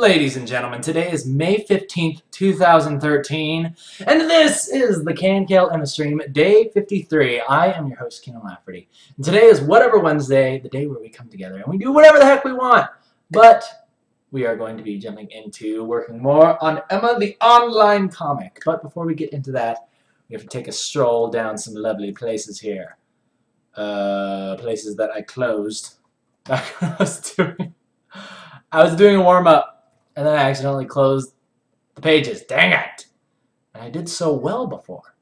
Ladies and gentlemen, today is May 15th, 2013, and this is the KNKL in the Stream, Day 53. I am your host, Keenan Lafferty, and today is Whatever Wednesday, the day where we come together and we do whatever the heck we want, but we are going to be jumping into working more on Emma the Online comic. But before we get into that, we have to take a stroll down some lovely places here. Places that I closed. I was doing a warm-up, and then I accidentally closed the pages. Dang it! And I did so well before.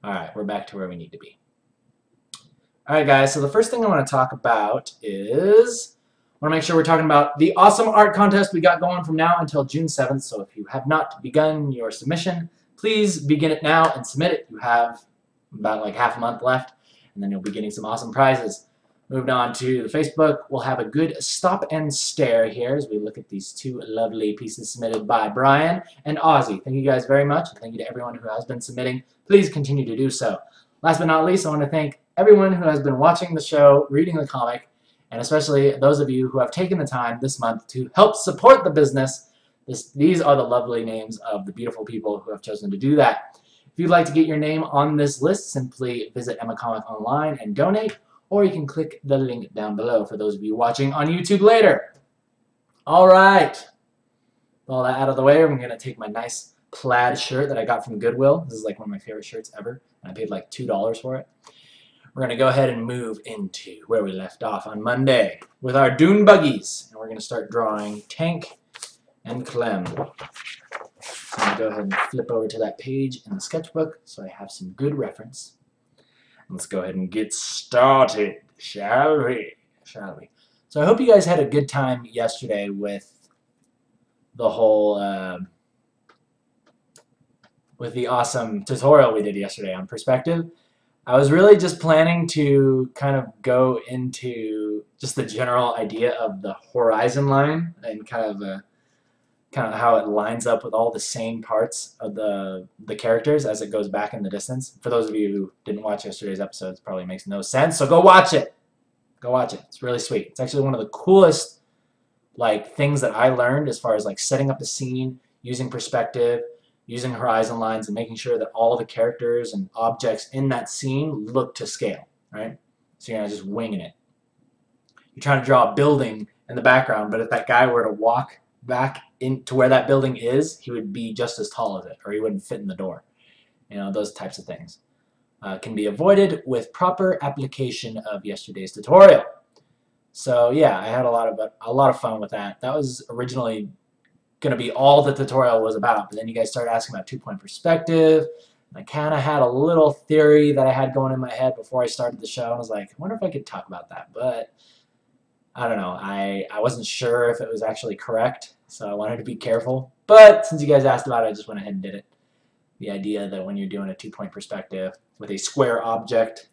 Alright, we're back to where we need to be. Alright guys, so the first thing I want to talk about is, I want to make sure we're talking about the awesome art contest we got going from now until June 7th. So if you have not begun your submission, please begin it now and submit it. You have about like half a month left, and then you'll be getting some awesome prizes. Moving on to the Facebook, we'll have a good stop and stare here as we look at these two lovely pieces submitted by Brian and Ozzy. Thank you guys very much, and thank you to everyone who has been submitting. Please continue to do so. Last but not least, I want to thank everyone who has been watching the show, reading the comic, and especially those of you who have taken the time this month to help support the business. These are the lovely names of the beautiful people who have chosen to do that. If you'd like to get your name on this list, simply visit Emma Comic Online and donate, or you can click the link down below for those of you watching on YouTube later. Alright, with all that out of the way, I'm going to take my nice plaid shirt that I got from Goodwill. This is like one of my favorite shirts ever, and I paid like $2 for it. We're going to go ahead and move into where we left off on Monday with our Dune Buggies, and we're going to start drawing Tank and Clem. So I'm going to go ahead and flip over to that page in the sketchbook so I have some good reference. Let's go ahead and get started, shall we? So I hope you guys had a good time yesterday with the whole, with the awesome tutorial we did yesterday on perspective. I was really just planning to kind of go into just the general idea of the horizon line and kind of how it lines up with all the same parts of the characters as it goes back in the distance. For those of you who didn't watch yesterday's episode, it probably makes no sense, so go watch it. Go watch it. It's really sweet. It's actually one of the coolest things that I learned as far as setting up the scene, using perspective, using horizon lines, and making sure that all the characters and objects in that scene look to scale, right? So you're not just winging it. You're trying to draw a building in the background, but if that guy were to walk back into where that building is, he would be just as tall as it, or he wouldn't fit in the door. You know, those types of things can be avoided with proper application of yesterday's tutorial. So yeah, I had a lot of fun with that. That was originally going to be all the tutorial was about, but then you guys started asking about two-point perspective. And I kind of had a little theory that I had going in my head before I started the show, and I was like, I wonder if I could talk about that, but I don't know. I wasn't sure if it was actually correct, so I wanted to be careful. But since you guys asked about it, I just went ahead and did it. The idea that when you're doing a two-point perspective with a square object,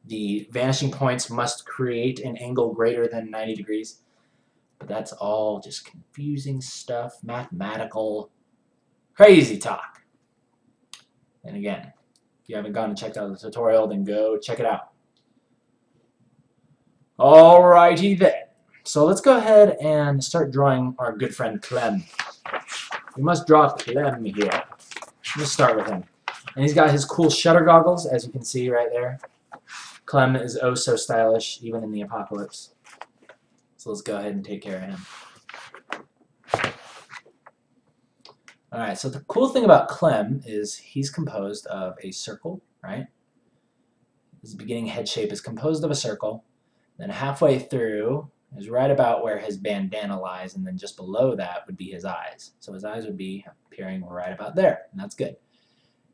the vanishing points must create an angle greater than 90 degrees. But that's all just confusing stuff, mathematical, crazy talk. And again, if you haven't gone and checked out the tutorial, then go check it out. Alrighty then. So let's go ahead and start drawing our good friend Clem. We must draw Clem here. Let's start with him. And he's got his cool shutter goggles, as you can see right there. Clem is oh so stylish, even in the apocalypse. So let's go ahead and take care of him. Alright, so the cool thing about Clem is he's composed of a circle, right? His beginning head shape is composed of a circle. Then halfway through is right about where his bandana lies, and then just below that would be his eyes. So his eyes would be appearing right about there, and that's good.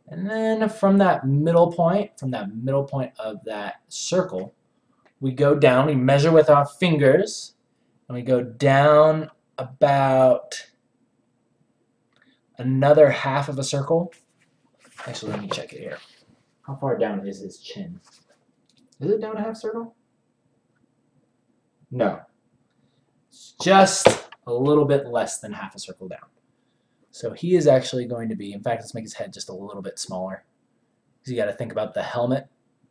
And then from that middle point of that circle, we go down, we measure with our fingers, and we go down about another half of a circle. Actually, let me check it here. How far down is his chin? Is it down a half circle? No. It's just a little bit less than half a circle down. So he is actually going to be, in fact, let's make his head just a little bit smaller. Because you got to think about the helmet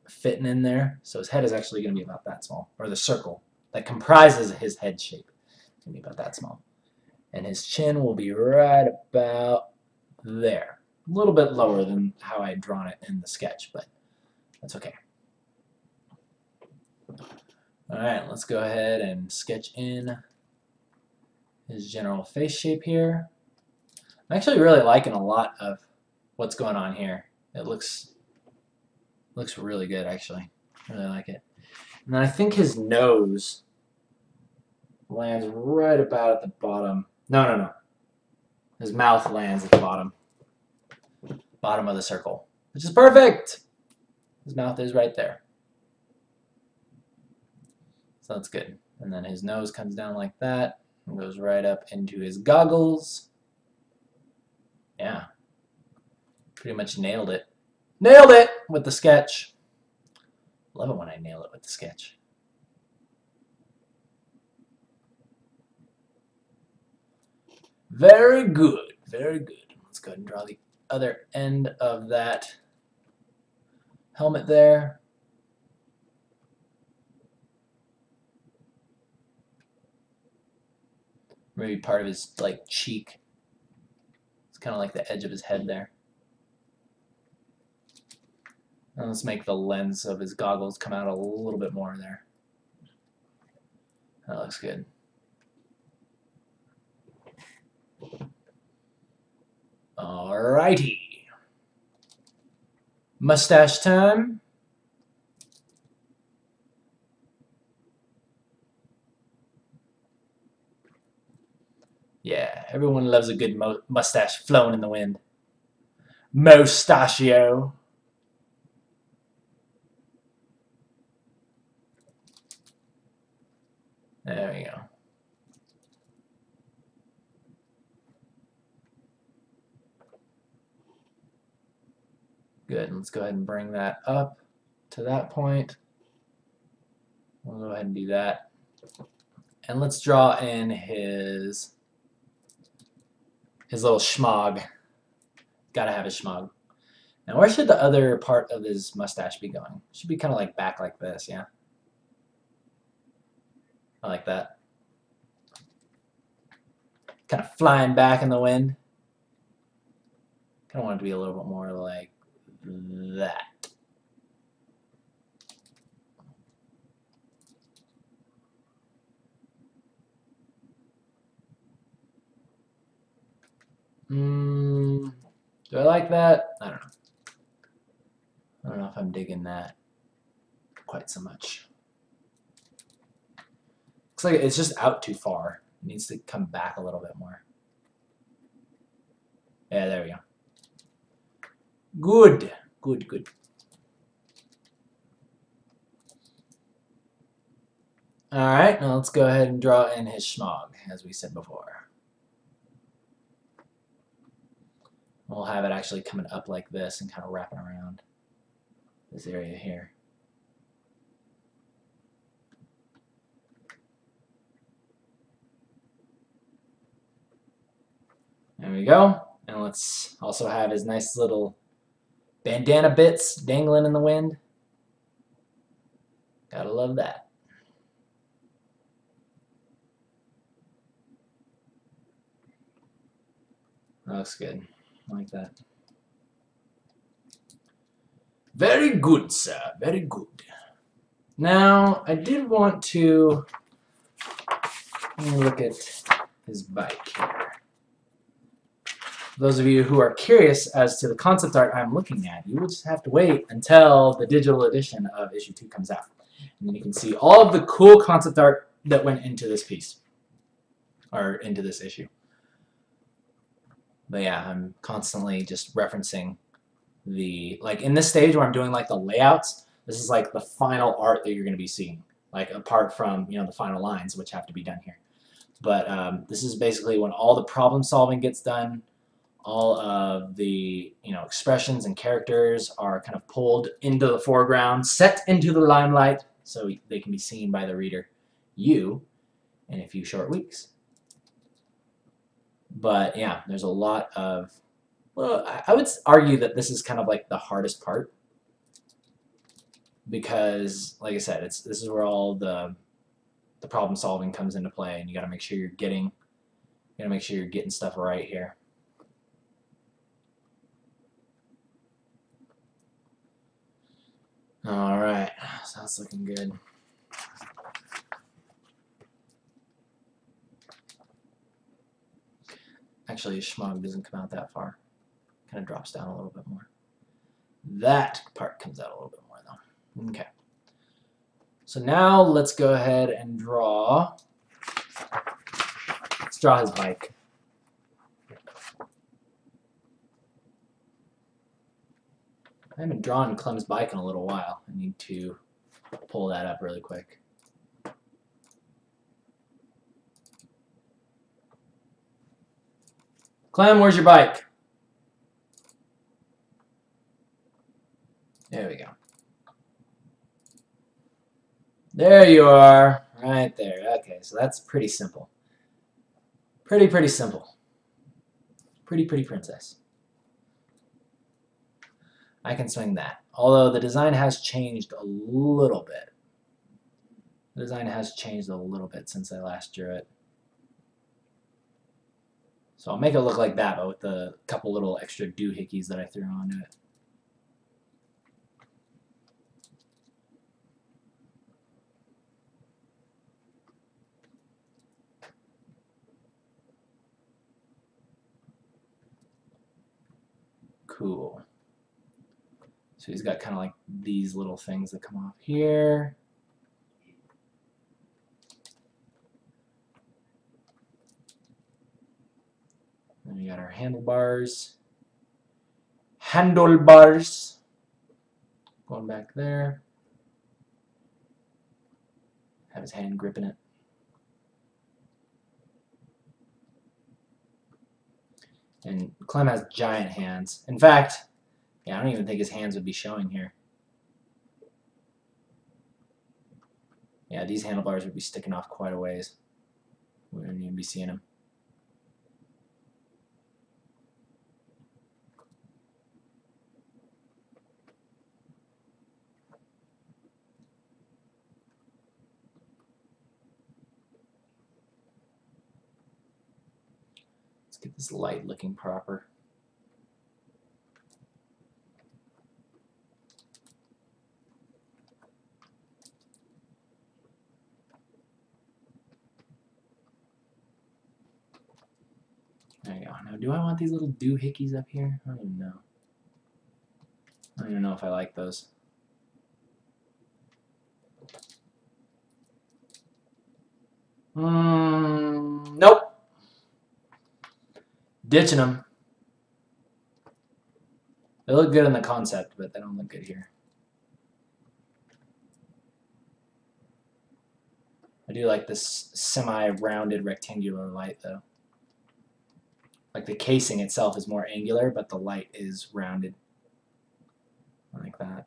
fitting in there. So his head is actually going to be about that small. Or the circle that comprises his head shape is going to be about that small. And his chin will be right about there. A little bit lower than how I had drawn it in the sketch, but that's okay. Alright, let's go ahead and sketch in his general face shape here. I'm actually really liking a lot of what's going on here. It looks really good, actually. I really like it. And then I think his nose lands right about at the bottom. No. His mouth lands at the bottom of the circle, which is perfect. His mouth is right there. So that's good. And then his nose comes down like that and goes right up into his goggles. Yeah. Pretty much nailed it. Nailed it with the sketch. Love it when I nail it with the sketch. Very good. Very good. Let's go ahead and draw the other end of that helmet there. Maybe part of his like cheek. It's kind of like the edge of his head there. And let's make the lens of his goggles come out a little bit more there. That looks good. Alrighty. Mustache time. Yeah, everyone loves a good mustache flowing in the wind. Mustachio. There we go. Good. Let's go ahead and bring that up to that point. We'll go ahead and do that. And let's draw in his little schmog. Gotta have his schmog. Now where should the other part of his mustache be going? It should be kind of like back like this, yeah? I like that. Kind of flying back in the wind. Kind of want it to be a little bit more like that. Do I like that? I don't know. I don't know if I'm digging that quite so much. Looks like it's just out too far. It needs to come back a little bit more. Yeah, there we go. Good. Good, good. Alright, now let's go ahead and draw in his schmog, as we said before. We'll have it actually coming up like this and kind of wrapping around this area here. There we go. And let's also have his nice little bandana bits dangling in the wind. Gotta love that. That looks good. I like that. Very good, sir. Very good. Now, I did want to look at his bike here. For those of you who are curious as to the concept art I'm looking at, you will just have to wait until the digital edition of issue 2 comes out. And then you can see all of the cool concept art that went into this piece, or into this issue. But yeah, I'm constantly just referencing the, like in this stage where I'm doing like the layouts, this is like the final art that you're going to be seeing, like apart from, you know, the final lines which have to be done here. But this is basically when all the problem solving gets done, all of the, you know, expressions and characters are kind of pulled into the foreground, set into the limelight so they can be seen by the reader, you, in a few short weeks. But yeah, there's a lot of, well, I would argue that this is kind of like the hardest part because, like I said, this is where all the problem solving comes into play, and you got to make sure you're getting Gotta make sure you're getting stuff right here. All right, so that's looking good. Actually, schmog doesn't come out that far. Kind of drops down a little bit more. That part comes out a little bit more though. Okay. So now let's go ahead and draw. Let's draw his bike. I haven't drawn Clem's bike in a little while. I need to pull that up really quick. Clem, where's your bike? There we go. There you are. Right there. Okay, so that's pretty simple. Pretty simple. Pretty princess. I can swing that. Although the design has changed a little bit. The design has changed a little bit since I last drew it. So I'll make it look like that, but with the couple little extra doohickeys that I threw onto it. Cool. So he's got kind of like these little things that come off here. Then we got our handlebars. Handlebars. Going back there. Have his hand gripping it. And Clem has giant hands. In fact, yeah, I don't even think his hands would be showing here. Yeah, these handlebars would be sticking off quite a ways. We wouldn't even be seeing them. Let's get this light looking proper. There you go. Now, do I want these little doohickeys up here? I don't even know. I don't even know if I like those. Nope. Ditching them. They look good in the concept, but they don't look good here. I do like this semi-rounded rectangular light, though. Like the casing itself is more angular, but the light is rounded. Like that.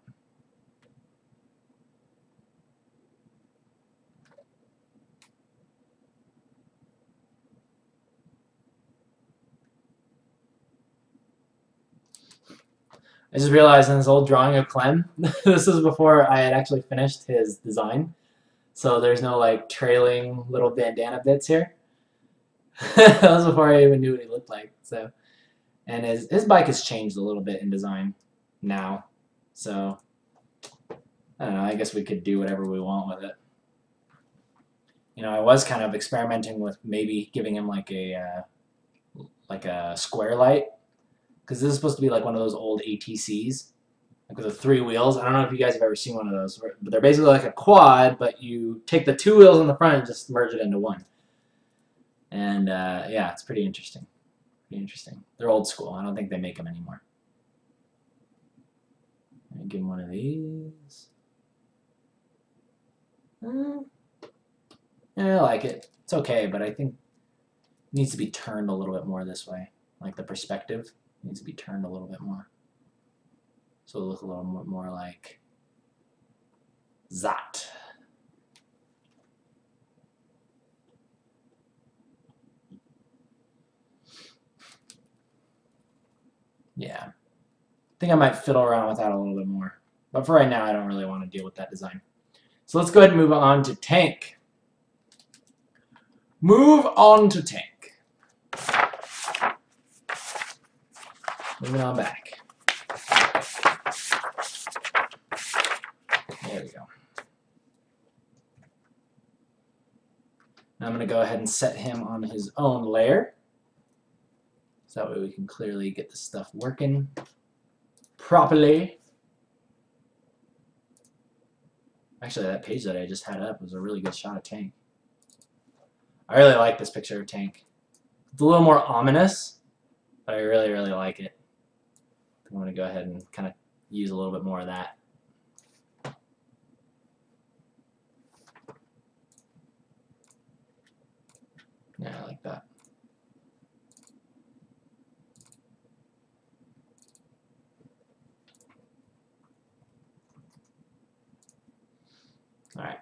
I just realized in this old drawing of Clem, this is before I had actually finished his design. So there's no like trailing little bandana bits here. That was before I even knew what he looked like. So, and his bike has changed a little bit in design now. So I don't know. I guess we could do whatever we want with it. You know, I was kind of experimenting with maybe giving him like a square light, because this is supposed to be like one of those old ATCs, like with the 3 wheels. I don't know if you guys have ever seen one of those, but they're basically like a quad, but you take the 2 wheels in the front and just merge it into one. And yeah, it's pretty interesting. Pretty interesting. They're old school. I don't think they make them anymore. Let me give him one of these. Yeah, I like it. It's okay, but I think it needs to be turned a little bit more this way. Like the perspective needs to be turned a little bit more. So it'll look a little more like that. Yeah. I think I might fiddle around with that a little bit more. But for right now, I don't really want to deal with that design. So let's go ahead and move on to Tank. Move on to Tank. Moving on back. There we go. Now I'm going to go ahead and set him on his own layer. So that way we can clearly get the stuff working properly. Actually, that page that I just had up was a really good shot of Tank. I really like this picture of Tank. It's a little more ominous, but I really, really like it. I'm going to go ahead and kind of use a little bit more of that. Yeah, I like that. All right.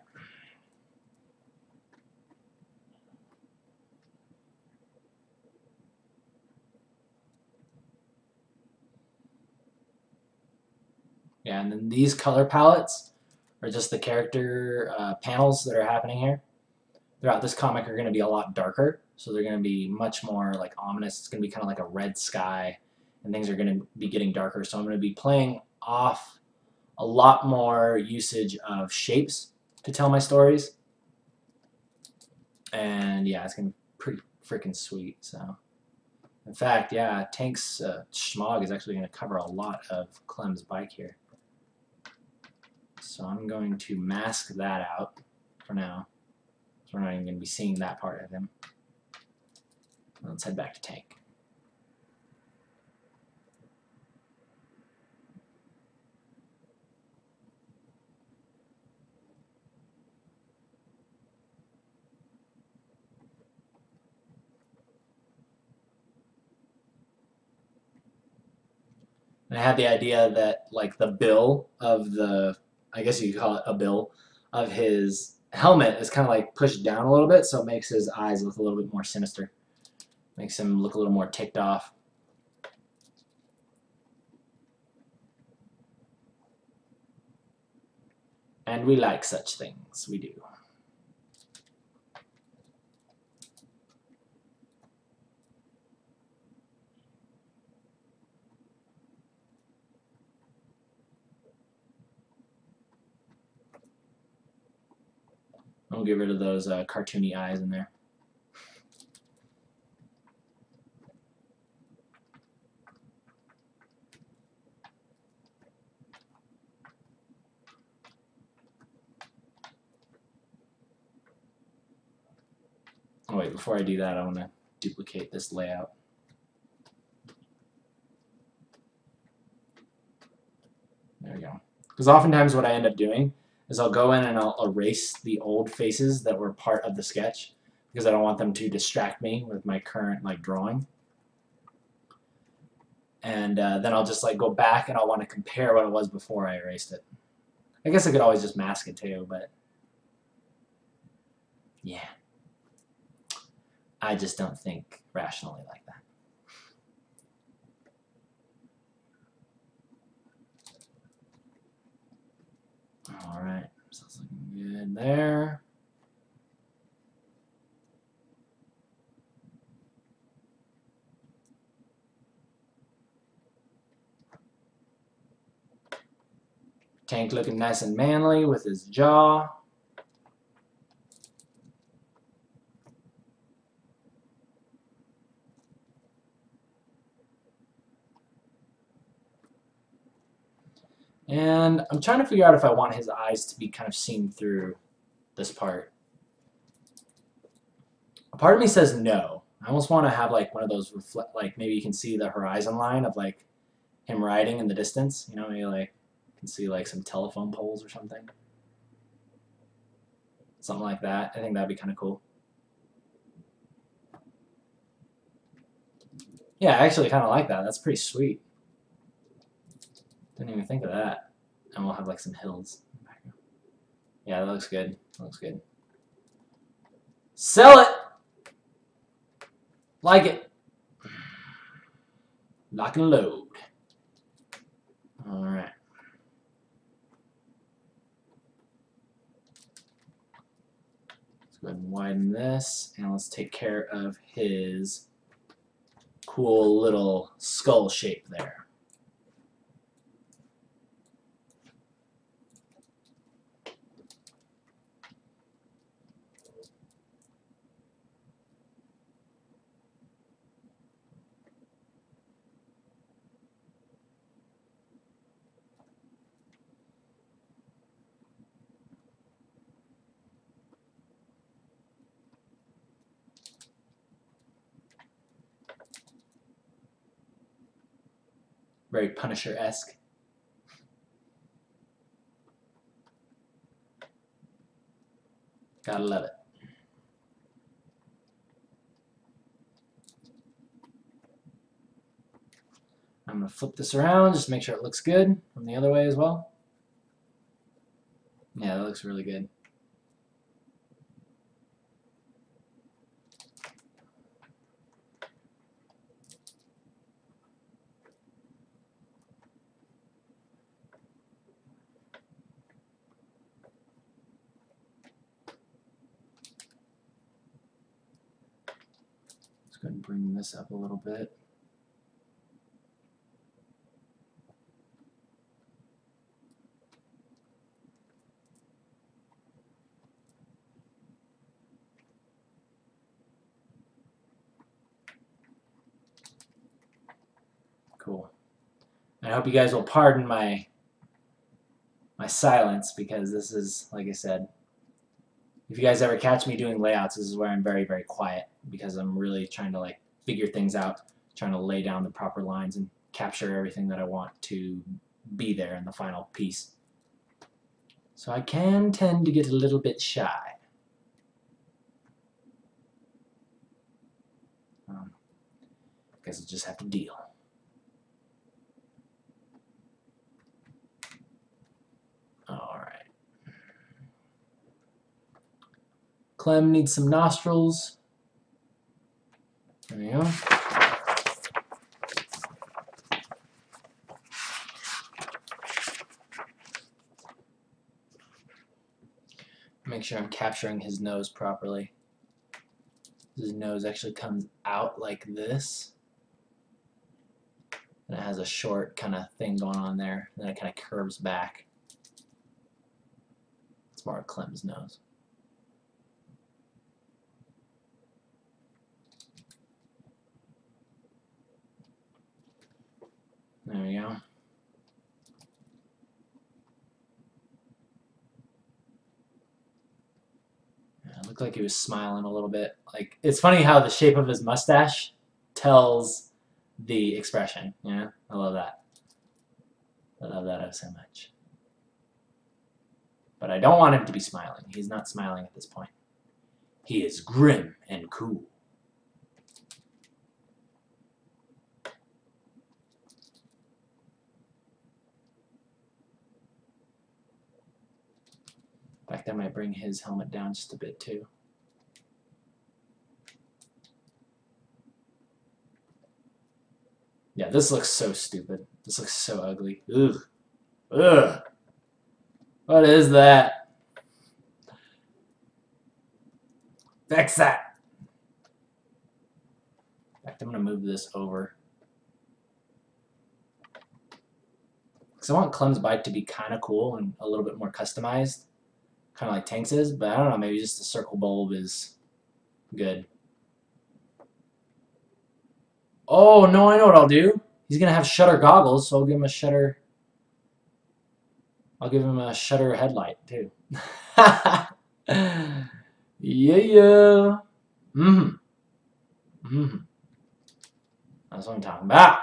Yeah, and then these color palettes are just the character panels that are happening here. Throughout this comic are going to be a lot darker, so they're going to be much more like ominous. It's going to be kind of like a red sky, and things are going to be getting darker. So I'm going to be playing off a lot more usage of shapes to tell my stories. And yeah, it's going to be pretty freaking sweet. So, in fact, yeah, Tank's schmog is actually going to cover a lot of Clem's bike here. So I'm going to mask that out for now. So we're not even going to be seeing that part of him. Let's head back to Tank. And I had the idea that like the bill of the, I guess you could call it a bill, of his helmet is kind of like pushed down a little bit, so it makes his eyes look a little bit more sinister. Makes him look a little more ticked off. And we like such things, we do. I'll get rid of those cartoony eyes in there. Oh wait, before I do that, I want to duplicate this layout. There we go. Because oftentimes what I end up doing is I'll go in and I'll erase the old faces that were part of the sketch because I don't want them to distract me with my current like drawing. And then I'll just like go back and I'll want to compare what it was before I erased it. I guess I could always just mask it too, but yeah. I just don't think rationally like that. Alright, so it's looking good there. Tank looking nice and manly with his jaw. And I'm trying to figure out if I want his eyes to be kind of seen through this part. A part of me says no. I almost want to have like one of those like maybe you can see the horizon line of like him riding in the distance. You know, maybe like you can see like some telephone poles or something. Something like that. I think that'd be kind of cool. Yeah, I actually kind of like that. That's pretty sweet. Didn't even think of that. And we'll have like some hills. Yeah, that looks good. That looks good. Sell it! Like it. Lock and load. Alright. Let's go ahead and widen this. And let's take care of his cool little skull shape there. Very Punisher-esque. Gotta love it. I'm going to flip this around, just make sure it looks good from the other way as well. Yeah, that looks really good. Let's go ahead and bring this up a little bit. Cool. I hope you guys will pardon my silence, because this is, like I said, if you guys ever catch me doing layouts, this is where I'm very, very quiet, because I'm really trying to like figure things out, trying to lay down the proper lines and capture everything that I want to be there in the final piece. So I can tend to get a little bit shy. Guess I'll just have to deal. Alright. Clem needs some nostrils. There we go. Make sure I'm capturing his nose properly. His nose actually comes out like this. And it has a short kind of thing going on there. And then it kind of curves back. It's more of Clem's nose. There we go. It looked like he was smiling a little bit. Like, it's funny how the shape of his mustache tells the expression. Yeah, I love that. I love that so much. But I don't want him to be smiling. He's not smiling at this point. He is grim and cool. In fact, I might bring his helmet down just a bit too. Yeah, this looks so stupid. This looks so ugly. Ugh. Ugh. What is that? Fix that. In fact, I'm going to move this over. Because I want Clem's bike to be kind of cool and a little bit more customized. Kind of like Tank's is, but I don't know, maybe just a circle bulb is good. Oh, no, I know what I'll do. He's going to have shutter goggles, so I'll give him a shutter. I'll give him a shutter headlight, too. Yeah. Mm-hmm. Mm-hmm. That's what I'm talking about.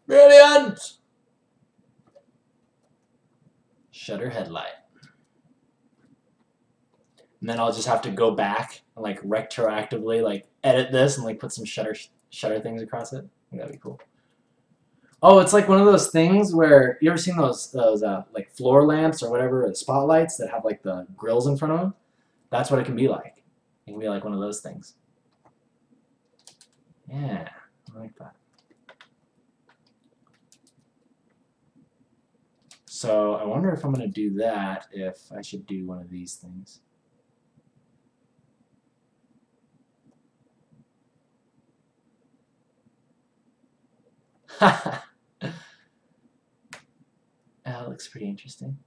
Brilliant! Shutter headlight. And then I'll just have to go back and like retroactively like edit this and like put some shutter things across it. I think that'd be cool. Oh, it's like one of those things where you ever seen those like floor lamps or whatever, or the spotlights that have like the grills in front of them? That's what it can be like. It can be like one of those things. Yeah, I like that. So I wonder if I'm going to do that, if I should do one of these things. That looks pretty interesting.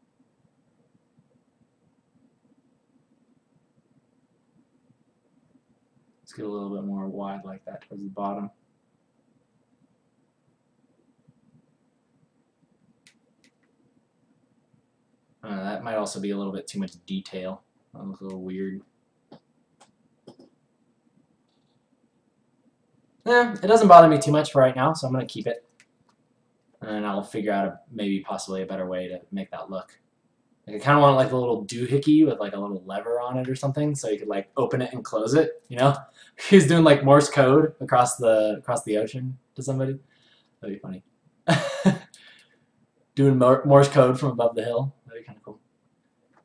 Let's get a little bit more wide like that towards the bottom. That might also be a little bit too much detail. That looks a little weird. It doesn't bother me too much for right now, so I'm going to keep it. And I'll figure out maybe possibly a better way to make that look. Like I kind of want like a little doohickey with like a little lever on it or something, so you could like open it and close it. You know, he's doing like Morse code across the ocean to somebody. That'd be funny. Doing Morse code from above the hill. That'd be kind of cool.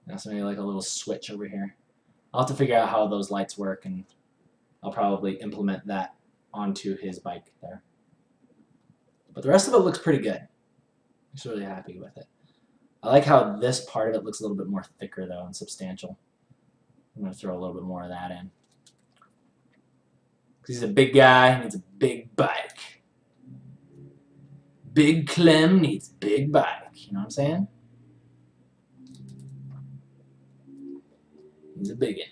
Now, so maybe like a little switch over here. I'll have to figure out how those lights work, and I'll probably implement that onto his bike there. But the rest of it looks pretty good. I'm just really happy with it. I like how this part of it looks a little bit more thicker though and substantial. I'm going to throw a little bit more of that in. Because he's a big guy, he needs a big bike. Big Clem needs big bike. You know what I'm saying? He's a biggin.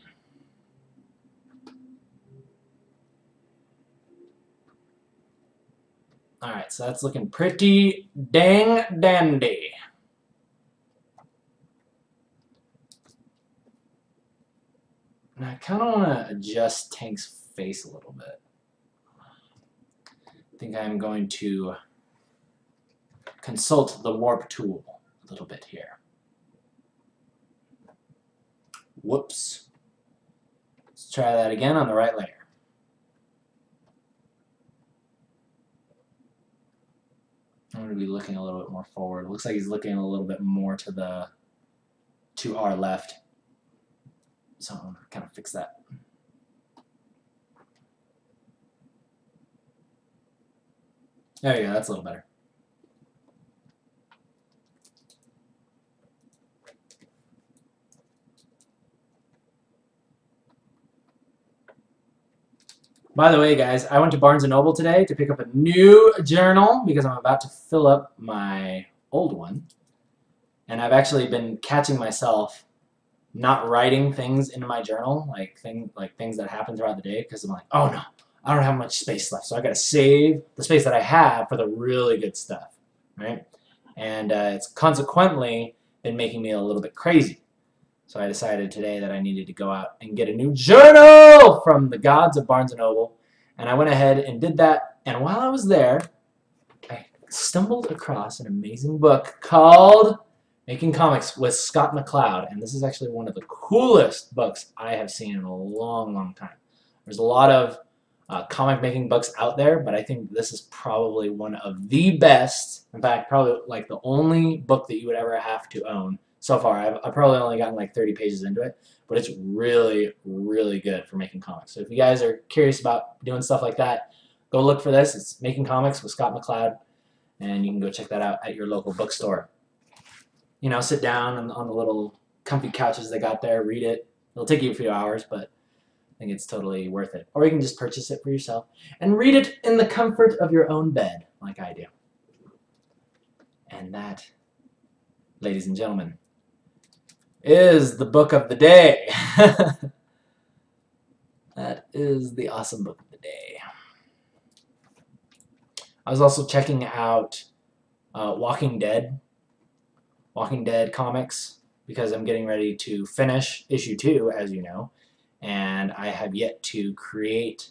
Alright, so that's looking pretty dang dandy. And I kind of want to adjust Tank's face a little bit. I think I'm going to consult the warp tool a little bit here. Whoops. Let's try that again on the right layer. I'm going to be looking a little bit more forward. It looks like he's looking a little bit more to our left. So I'm going to kind of fix that. There you go, that's a little better. By the way, guys, I went to Barnes & Noble today to pick up a new journal because I'm about to fill up my old one. And I've actually been catching myself not writing things into my journal, like things that happen throughout the day, because I'm like, oh no, I don't have much space left, so I got to save the space that I have for the really good stuff, right? And it's consequently been making me a little bit crazy. So I decided today that I needed to go out and get a new journal from the gods of Barnes & Noble. And I went ahead and did that. And while I was there, I stumbled across an amazing book called Making Comics with Scott McCloud. And this is actually one of the coolest books I have seen in a long, long time. There's a lot of comic making books out there, but I think this is probably one of the best. In fact, probably like the only book that you would ever have to own. So far, I've probably only gotten like 30 pages into it, but it's really, really good for making comics. So if you guys are curious about doing stuff like that, go look for this. It's Making Comics with Scott McCloud, and you can go check that out at your local bookstore. You know, sit down on the little comfy couches they got there, read it. It'll take you a few hours, but I think it's totally worth it. Or you can just purchase it for yourself and read it in the comfort of your own bed, like I do. And that, ladies and gentlemen, is the book of the day. That is the awesome book of the day. I was also checking out Walking Dead comics, because I'm getting ready to finish issue 2, as you know, and I have yet to create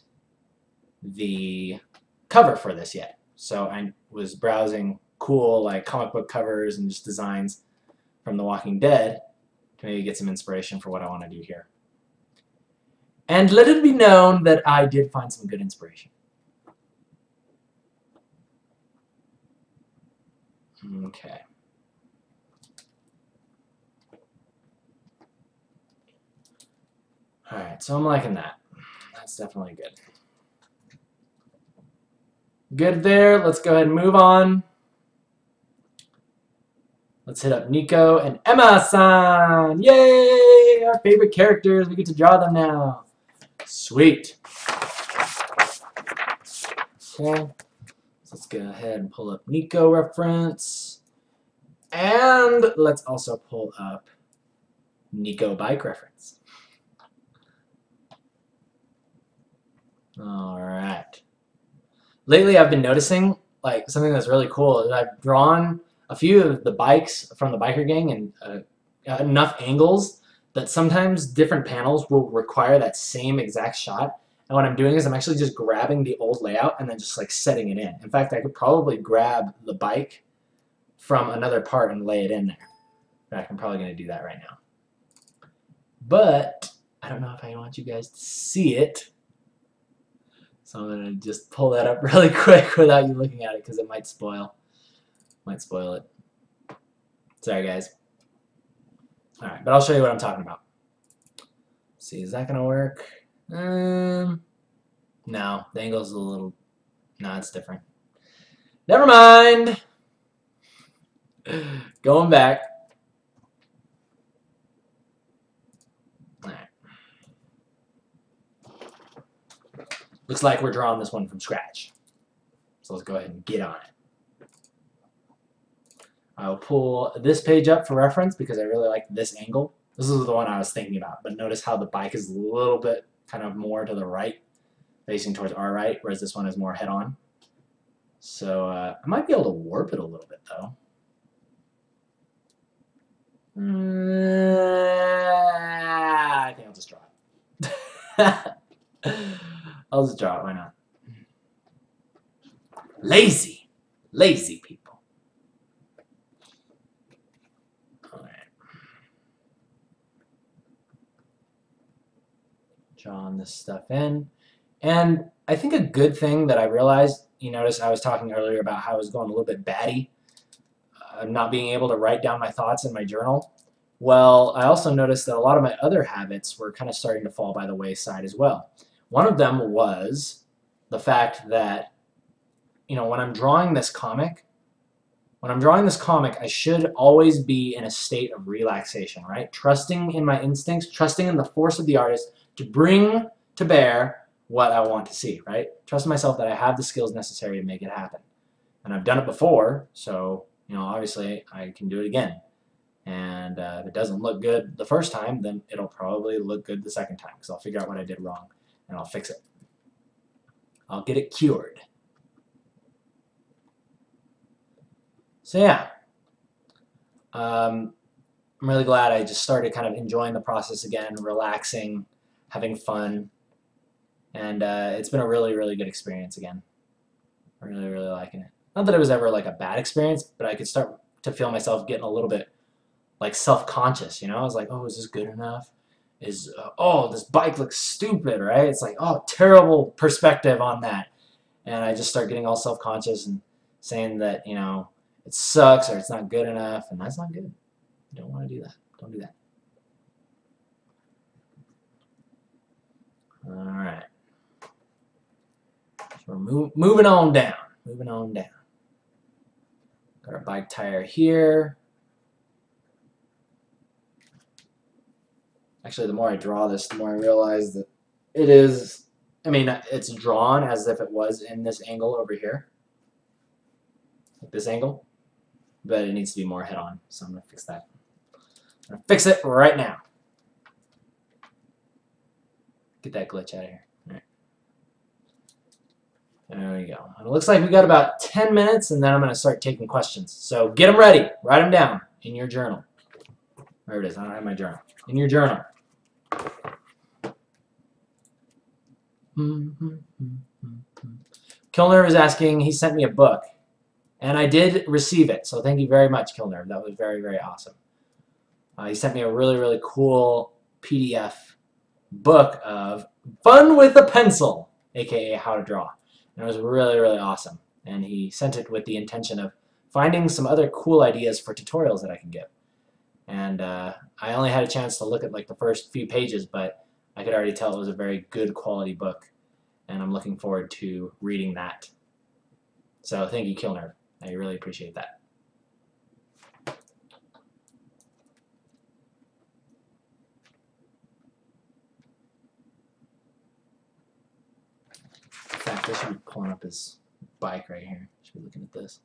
the cover for this yet. So I was browsing cool like comic book covers and just designs from The Walking Dead to maybe get some inspiration for what I want to do here. And let it be known that I did find some good inspiration. Okay. Alright, so I'm liking that. That's definitely good. Good there. Let's go ahead and move on. Let's hit up Nico and Emma-san! Yay! Our favorite characters. We get to draw them now. Sweet. Okay. let's go ahead and pull up Nico reference. And let's also pull up Nico bike reference. All right. Lately, I've been noticing like something that's really cool is I've drawn a few of the bikes from the biker gang in enough angles that sometimes different panels will require that same exact shot. And what I'm doing is I'm actually just grabbing the old layout and then just like setting it in. In fact, I could probably grab the bike from another part and lay it in there. In fact, I'm probably going to do that right now. But I don't know if I want you guys to see it. So I'm going to just pull that up really quick without you looking at it because it might spoil it. Sorry, guys. All right, but I'll show you what I'm talking about. Let's see, is that going to work? No, the angle's a little... No, it's different. Never mind. Going back. All right. Looks like we're drawing this one from scratch. So let's go ahead and get on it. I'll pull this page up for reference because I really like this angle. This is the one I was thinking about, but notice how the bike is a little bit kind of more to the right, facing towards our right, whereas this one is more head-on. So I might be able to warp it a little bit, though. I think I'll just draw it. I'll just draw it, why not? Lazy people. All right. Drawing this stuff in. And I think a good thing that I realized, you notice I was talking earlier about how I was going a little bit batty, not being able to write down my thoughts in my journal. Well, I also noticed that a lot of my other habits were kind of starting to fall by the wayside as well. One of them was the fact that, you know, when I'm drawing this comic, I should always be in a state of relaxation, right? Trusting in my instincts, trusting in the force of the artist to bring to bear what I want to see, right? Trust myself that I have the skills necessary to make it happen. And I've done it before, so, you know, obviously I can do it again. And if it doesn't look good the first time, then it'll probably look good the second time because I'll figure out what I did wrong and I'll fix it. I'll get it cured. So yeah, I'm really glad I just started kind of enjoying the process again, relaxing, having fun, and it's been a really, really good experience again. Really, really liking it. Not that it was ever like a bad experience, but I could start to feel myself getting a little bit like self-conscious, you know? I was like, oh, is this good enough? Oh, this bike looks stupid, right? It's like, oh, terrible perspective on that. And I just start getting all self-conscious and saying that, you know, it sucks or it's not good enough, and that's not good. You don't want to do that. Don't do that. All right. So we're moving on down. Moving on down. Got our bike tire here. Actually, the more I draw this, the more I realize that it is, I mean, it's drawn as if it was in this angle over here. Like this angle. But it needs to be more head-on, so I'm going to fix that. I'm going to fix it right now. Get that glitch out of here. All right. There we go. And it looks like we got about 10 minutes, and then I'm going to start taking questions. So get them ready. Write them down in your journal. There it is. I don't have my journal. In your journal. Kilner is asking, he sent me a book. And I did receive it, so thank you very much, Kilner. That was very, very awesome. He sent me a really, really cool PDF book of Fun with a Pencil, aka How to Draw. And it was really, really awesome. And he sent it with the intention of finding some other cool ideas for tutorials that I can give. And I only had a chance to look at like the first few pages, but I could already tell it was a very good quality book. And I'm looking forward to reading that. So thank you, Kilner. I really appreciate that. In fact, I should be pulling up his bike right here. Should be looking at this.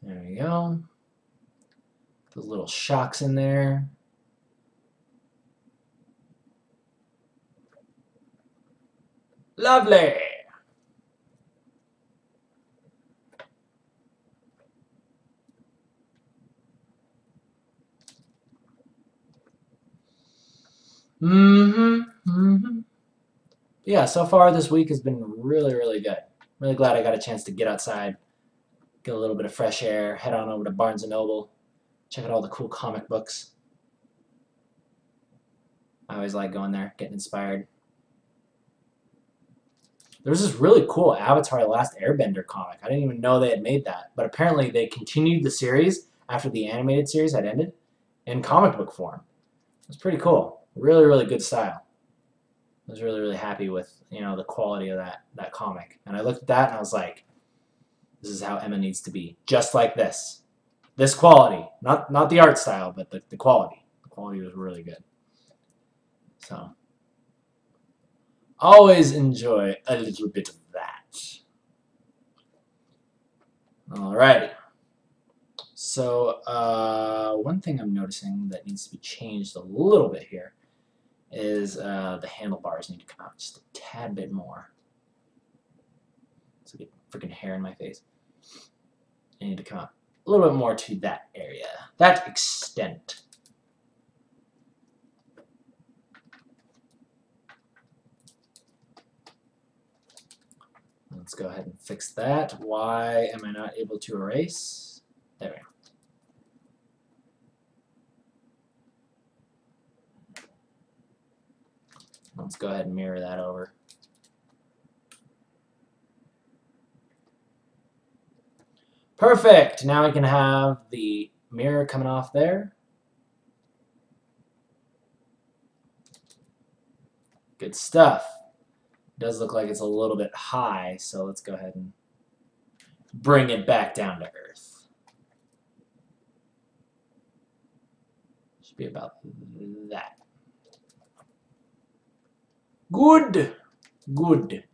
There we go. Those little shocks in there. Lovely. Yeah, so far this week has been really, really good. Really glad I got a chance to get outside, get a little bit of fresh air, head on over to Barnes & Noble, check out all the cool comic books. I always like going there, getting inspired. There's this really cool Avatar: The Last Airbender comic. I didn't even know they had made that, but apparently they continued the series after the animated series had ended in comic book form. It's pretty cool. Really, really good style. I was really, really happy with, you know, the quality of that comic. And I looked at that and I was like, this is how Emma needs to be. Just like this. This quality. Not the art style, but the quality. The quality was really good. So, always enjoy a little bit of that. Alrighty. So, one thing I'm noticing that needs to be changed a little bit here is the handlebars need to come out just a tad bit more. So get freaking hair in my face. They need to come out a little bit more to that area, that extent. Let's go ahead and fix that. Why am I not able to erase? There we go. Let's go ahead and mirror that over. Perfect! Now I can have the mirror coming off there. Good stuff. It does look like it's a little bit high, so let's go ahead and bring it back down to earth. Should be about that. Good. Good.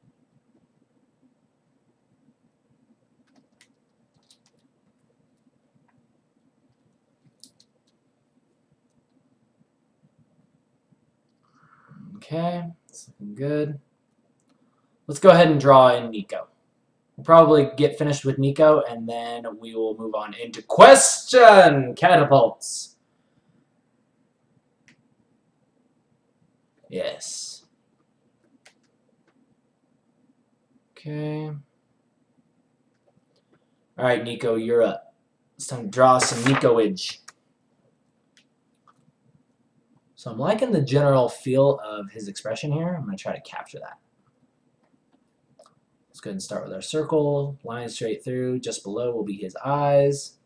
Okay, it's looking good. Let's go ahead and draw in Nico. We'll probably get finished with Nico, and then we will move on into question catapults. Yes. Okay. All right, Nico, you're up. It's time to draw some Nico-age. So I'm liking the general feel of his expression here. I'm going to try to capture that. Let's go ahead and start with our circle. Line straight through. Just below will be his eyes.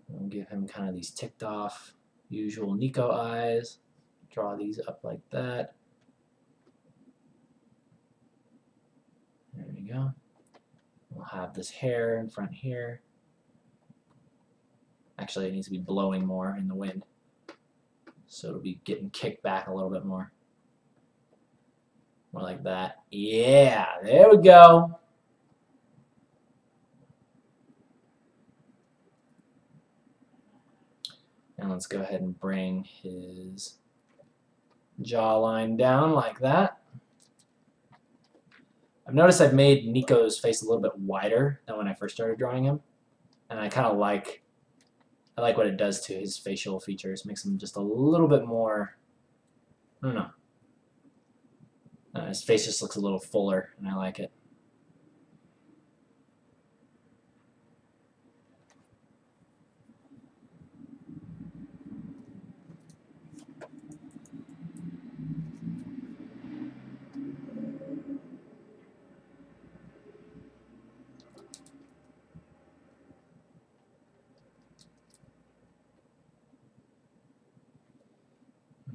We'll give him kind of these ticked off, usual Nico eyes. Draw these up like that. There we go. We'll have this hair in front here. Actually, it needs to be blowing more in the wind. So it'll be getting kicked back a little bit more. More like that. Yeah, there we go. And let's go ahead and bring his jawline down like that. I've noticed I've made Nico's face a little bit wider than when I first started drawing him. And I kind of like what it does to his facial features. Makes him just a little bit more, I don't know. His face just looks a little fuller, and I like it.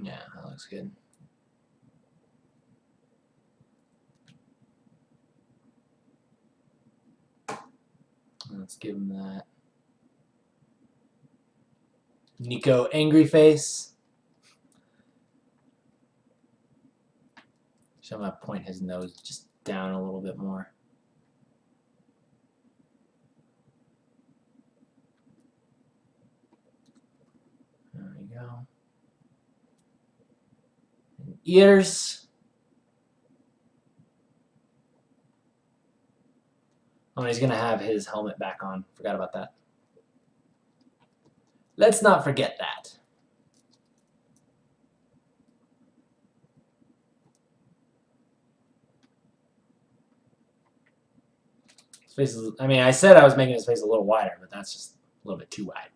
Yeah, that looks good. Let's give him that Nico angry face. So I'm going to point his nose just down a little bit more. There we go. And ears. Oh, and he's going to have his helmet back on. Forgot about that. Let's not forget that. His face is, I mean, I said I was making his face a little wider, but that's just a little bit too wide.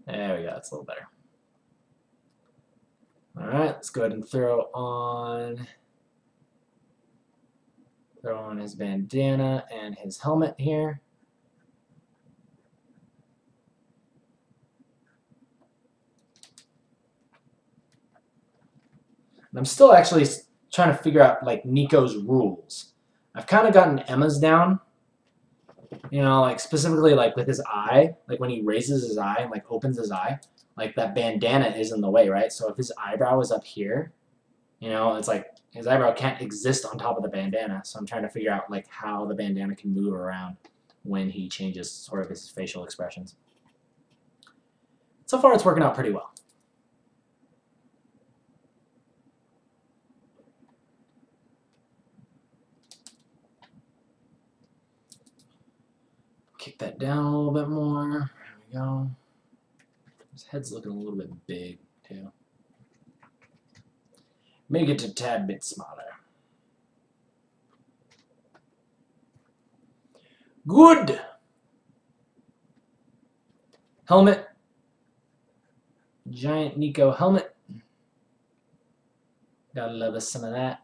There we go. That's a little better. All right, let's go ahead and throw on his bandana and his helmet here. And I'm still actually trying to figure out like Nico's rules. I've kind of gotten Emma's down, you know, like specifically like with his eye, like when he raises his eye and like opens his eye, like that bandana is in the way, right? So if his eyebrow is up here, you know, it's like his eyebrow can't exist on top of the bandana. So I'm trying to figure out like how the bandana can move around when he changes sort of his facial expressions. So far it's working out pretty well. Kick that down a little bit more. There we go. His head's looking a little bit big, too. Make it a tad bit smaller. Good! Helmet. Giant Nico helmet. Gotta love us some of that.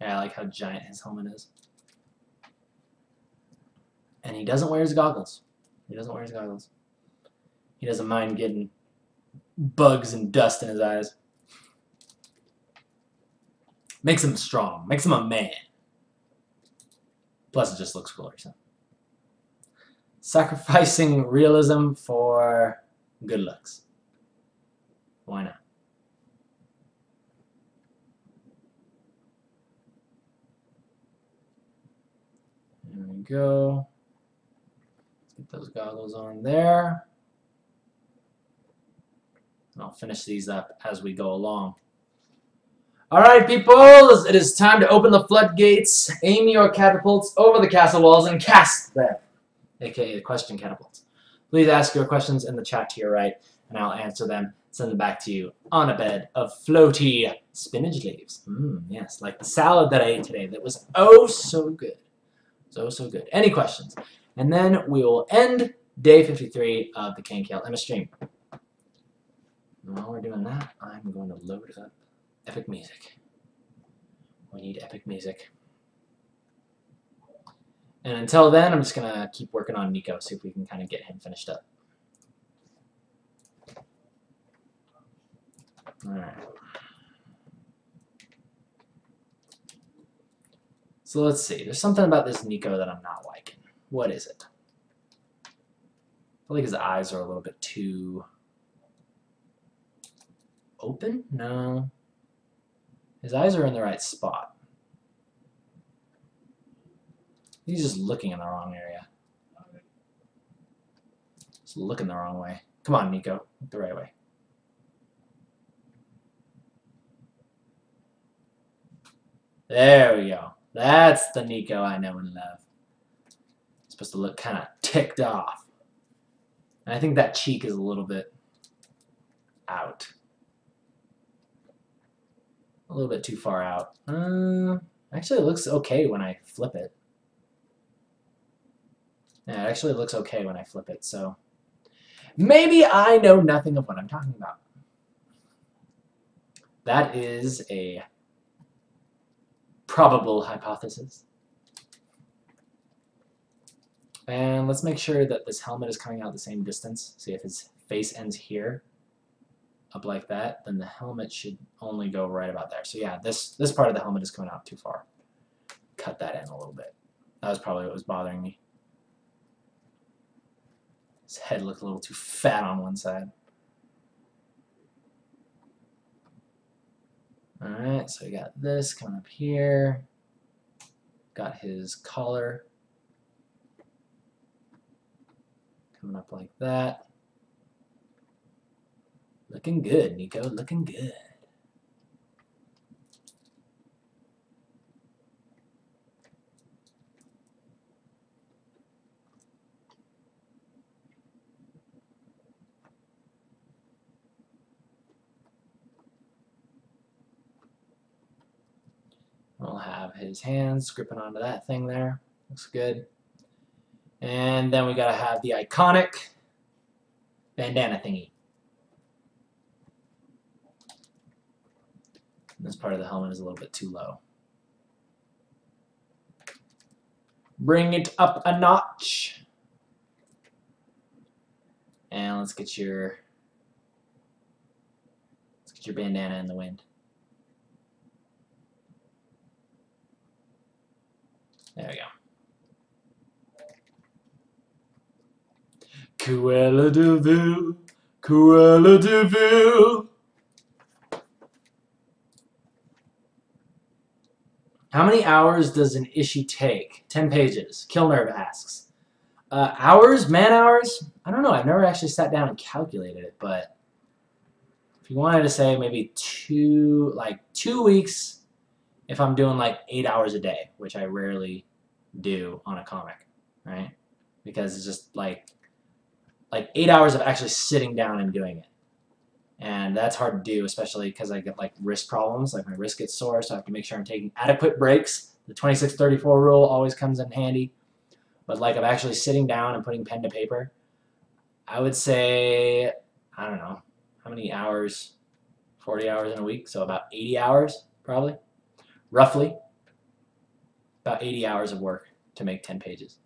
Yeah, I like how giant his helmet is. And he doesn't wear his goggles. He doesn't wear his goggles. He doesn't mind getting bugs and dust in his eyes. Makes him strong. Makes him a man. Plus, it just looks cooler. So. Sacrificing realism for good looks. Why not? There we go. Let's get those goggles on there. And I'll finish these up as we go along. Alright, peoples, it is time to open the floodgates, aim your catapults over the castle walls, and cast them, aka the question catapults. Please ask your questions in the chat to your right, and I'll answer them, send them back to you on a bed of floaty spinach leaves. Yes, like the salad that I ate today that was oh so good. So good. Any questions? And then we will end day 53 of the KNKL Emma stream. And while we're doing that, I'm going to load up epic music. We need epic music. And until then, I'm just going to keep working on Nico, see if we can kind of get him finished up. Alright. So let's see. There's something about this Nico that I'm not liking. What is it? I feel like his eyes are a little bit too open? No. His eyes are in the right spot. He's just looking in the wrong area. Just looking the wrong way. Come on, Nico. Look the right way. There we go. That's the Nico I know and love. It's supposed to look kind of ticked off. And I think that cheek is a little bit out. A little bit too far out. Actually, it looks okay when I flip it. Yeah, it actually looks okay when I flip it, so maybe I know nothing of what I'm talking about. That is a probable hypothesis. And let's make sure that this helmet is coming out the same distance. See if his face ends here, up like that, then the helmet should only go right about there. So yeah, this part of the helmet is coming out too far. Cut that in a little bit. That was probably what was bothering me. His head looked a little too fat on one side. Alright, so we got this coming up here. Got his collar coming up like that. Looking good, Nico, looking good. We'll have his hands gripping onto that thing there. Looks good. And then we gotta have the iconic bandana thingy. This part of the helmet is a little bit too low. Bring it up a notch. And let's get your bandana in the wind. There we go. Cruella de Vil, Cruella de Vil. How many hours does an issue take? 10 pages. Killnerve asks. Hours? Man hours? I don't know. I've never actually sat down and calculated it, but if you wanted to say maybe 2 weeks if I'm doing like 8 hours a day, which I rarely do on a comic, right? Because it's just like 8 hours of actually sitting down and doing it. And that's hard to do, especially because I get like wrist problems, like my wrist gets sore, so I have to make sure I'm taking adequate breaks. The 26-34 rule always comes in handy. But like I'm actually sitting down and putting pen to paper, I would say, I don't know, how many hours? 40 hours in a week, so about 80 hours probably, roughly. About 80 hours of work to make 10 pages.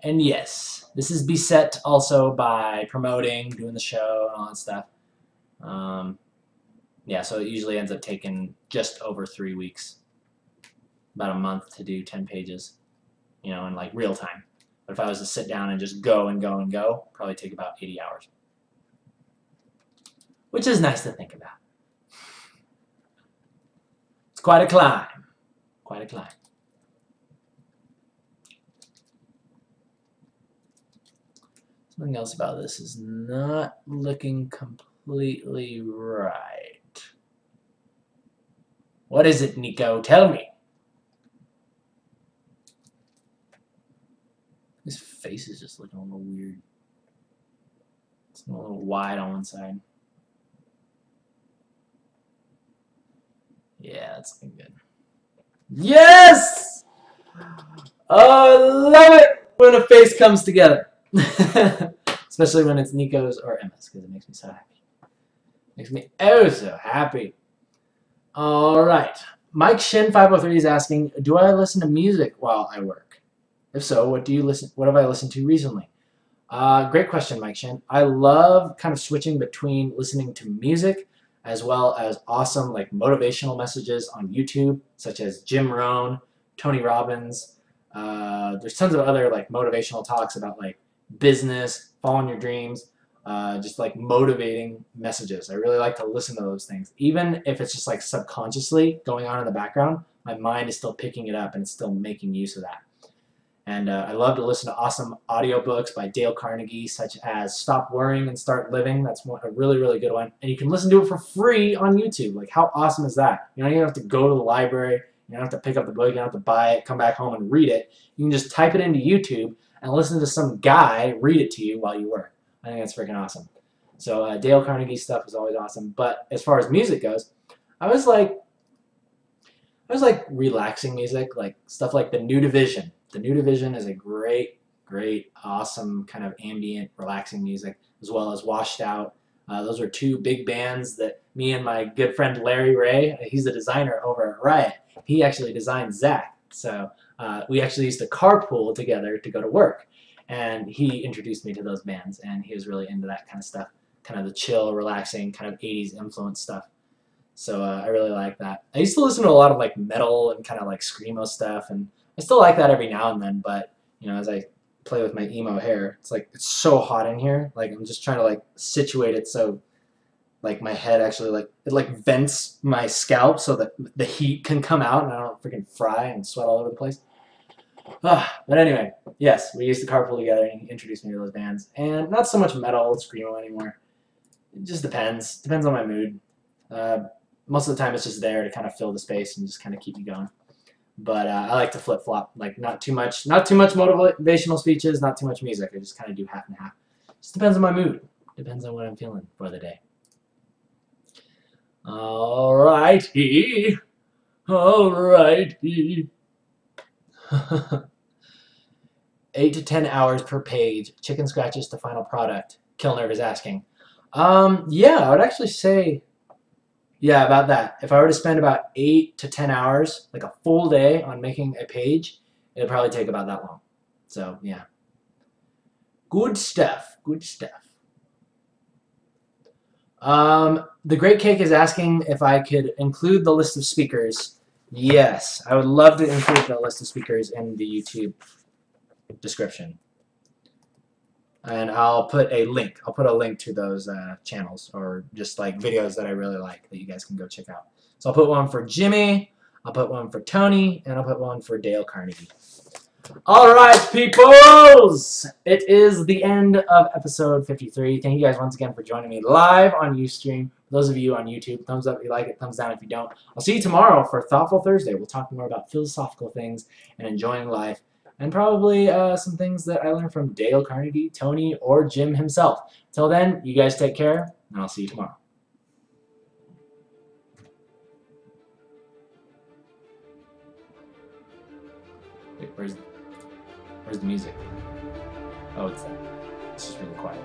And yes, this is beset also by promoting, doing the show, and all that stuff. Yeah, so it usually ends up taking just over 3 weeks, about a month to do 10 pages, you know, in like real time. But if I was to sit down and just go and go and go, probably take about 80 hours, which is nice to think about. It's quite a climb, quite a climb. Something else about this is not looking completely right. What is it, Nico? Tell me. His face is just looking a little weird. It's a little wide on one side. Yeah, that's looking good. Yes! Oh, I love it when a face comes together. Especially when it's Nico's or Emma's, because it makes me so happy. Makes me oh so happy. Alright. Mike Shin 503 is asking, do I listen to music while I work? If so, what have I listened to recently? Great question, Mike Shin. I love kind of switching between listening to music as well as awesome like motivational messages on YouTube, such as Jim Rohn, Tony Robbins. There's tons of other like motivational talks about like business, following your dreams, just like motivating messages. I really like to listen to those things. Even if it's just like subconsciously going on in the background, my mind is still picking it up and it's still making use of that. And I love to listen to awesome audiobooks by Dale Carnegie, such as Stop Worrying and Start Living. That's a really, really good one. And you can listen to it for free on YouTube. Like, how awesome is that? You don't even have to go to the library. You don't have to pick up the book. You don't have to buy it, come back home and read it. You can just type it into YouTube and listen to some guy read it to you while you work. I think that's freaking awesome. So Dale Carnegie stuff is always awesome. But as far as music goes, I was like relaxing music, like stuff like The New Division. The New Division is a great, awesome kind of ambient, relaxing music, as well as Washed Out. Those are two big bands that me and my good friend Larry Ray, he's a designer over at Riot, he actually designed Zach. So we actually used to carpool together to go to work. And he introduced me to those bands, and he was really into that kind of stuff, kind of the chill, relaxing, kind of 80s influence stuff. So I really like that. I used to listen to a lot of like metal and kind of like screamo stuff, and I still like that every now and then, but you know, as I play with my emo hair. It's like, it's so hot in here. Like, I'm just trying to like situate it so like my head actually like, it like vents my scalp so that the heat can come out and I don't freaking fry and sweat all over the place. But anyway, yes, we used to carpool together and he introduced me to those bands. And not so much metal, screamo anymore. It just depends. Depends on my mood. Uh, Most of the time it's just there to kind of fill the space and just kind of keep you going. But I like to flip flop, like not too much motivational speeches, not too much music. I just kind of do half and half. Just depends on my mood. Depends on what I'm feeling for the day. Alrighty, alrighty. 8 to 10 hours per page. Chicken scratches to final product. Killnerve is asking. Yeah, I would actually say. Yeah, about that. If I were to spend about 8 to 10 hours, like a full day on making a page, it would probably take about that long. So, yeah. Good stuff. Good stuff. The Great Cake is asking if I could include the list of speakers. Yes, I would love to include the list of speakers in the YouTube description. And I'll put a link. I'll put a link to those channels or just like videos that I really like that you guys can go check out. So I'll put one for Jimmy, I'll put one for Tony, and I'll put one for Dale Carnegie. All right, peoples! It is the end of episode 53. Thank you guys once again for joining me live on Ustream. For those of you on YouTube, thumbs up if you like it, thumbs down if you don't. I'll see you tomorrow for Thoughtful Thursday. We'll talk more about philosophical things and enjoying life. And probably some things that I learned from Dale Carnegie, Tony, or Jim himself. Till then, you guys take care, and I'll see you tomorrow. Wait, where's the music? Oh, it's there. It's just really quiet.